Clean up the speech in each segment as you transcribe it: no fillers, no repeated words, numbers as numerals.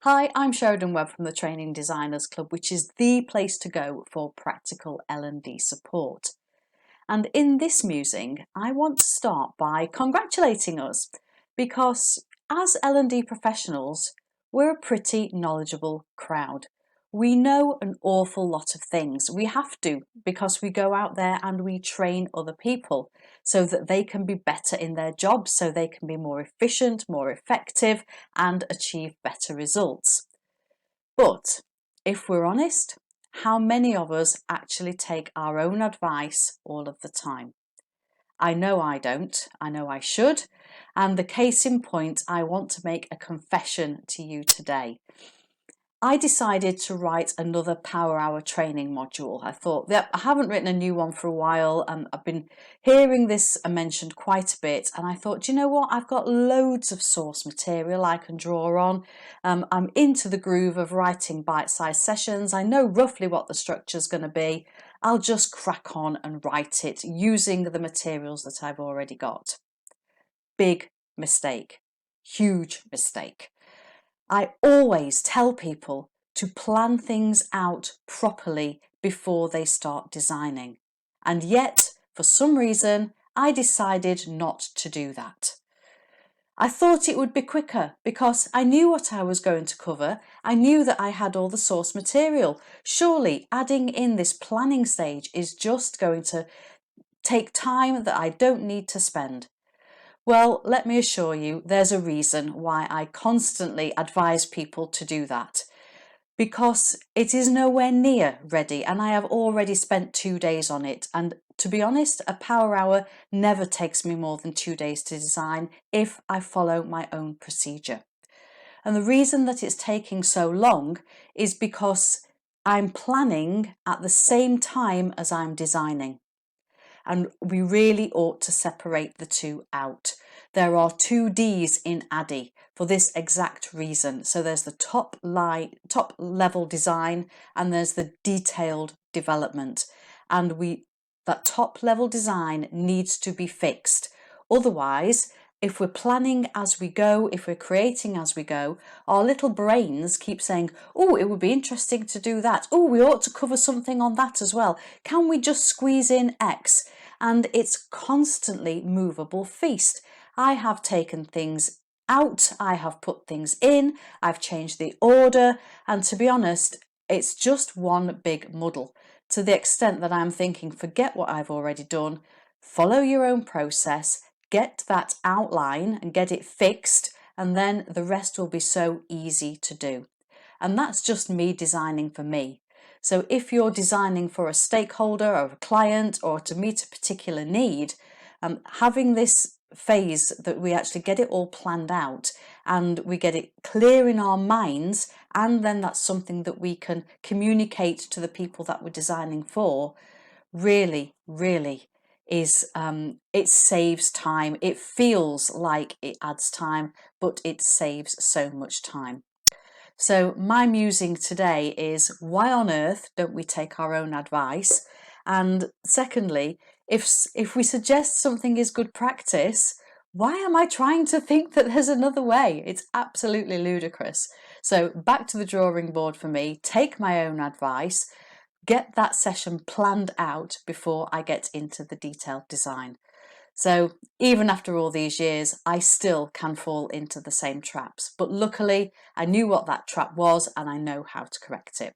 Hi, I'm Sheridan Webb from the Training Designers Club, which is the place to go for practical L&D support. And in this musing, I want to start by congratulating us because as L&D professionals, we're a pretty knowledgeable crowd. We know an awful lot of things. We have to because we go out there and we train other people so that they can be better in their jobs, so they can be more efficient, more effective and achieve better results. But if we're honest, how many of us actually take our own advice all of the time? I know I don't, I know I should, and the case in point, I want to make a confession to you today. I decided to write another Power Hour training module. I thought, yep, I haven't written a new one for a while and I've been hearing this mentioned quite a bit, and I thought, do you know what, I've got loads of source material I can draw on. I'm into the groove of writing bite-sized sessions. I know roughly what the structure is going to be. I'll just crack on and write it using the materials that I've already got. Big mistake, huge mistake. I always tell people to plan things out properly before they start designing. And yet, for some reason, I decided not to do that. I thought it would be quicker because I knew what I was going to cover. I knew that I had all the source material. Surely adding in this planning stage is just going to take time that I don't need to spend. Well, let me assure you, there's a reason why I constantly advise people to do that. Because it is nowhere near ready and I have already spent 2 days on it. And to be honest, a Power Hour never takes me more than 2 days to design if I follow my own procedure. And the reason that it's taking so long is because I'm planning at the same time as I'm designing. And we really ought to separate the two out. There are 2 Ds in ADDIE for this exact reason. So there's the top level design and there's the detailed development. And that top level design needs to be fixed. Otherwise, if we're planning as we go, if we're creating as we go, our little brains keep saying, oh, it would be interesting to do that. Oh, we ought to cover something on that as well. Can we just squeeze in X? And it's constantly movable feast. I have taken things out, I have put things in, I've changed the order, and to be honest, it's just one big muddle, to the extent that I'm thinking, forget what I've already done, follow your own process, get that outline and get it fixed, and then the rest will be so easy to do. And that's just me designing for me. So if you're designing for a stakeholder or a client or to meet a particular need, having this phase that we actually get it all planned out and we get it clear in our minds, and then that's something that we can communicate to the people that we're designing for, really is it saves time. It feels like it adds time, but it saves so much time. So my musing today is, why on earth don't we take our own advice? And secondly, if we suggest something is good practice, why am I trying to think that there's another way? It's absolutely ludicrous. So back to the drawing board for me, take my own advice, get that session planned out before I get into the detailed design. So even after all these years, I still can fall into the same traps. But luckily, I knew what that trap was and I know how to correct it.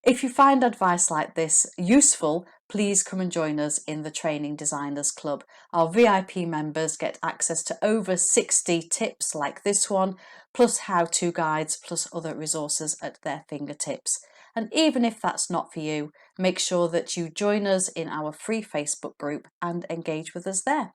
If you find advice like this useful, please come and join us in the Training Designers Club. Our VIP members get access to over 60 tips like this one, plus how-to guides, plus other resources at their fingertips. And even if that's not for you, make sure that you join us in our free Facebook group and engage with us there.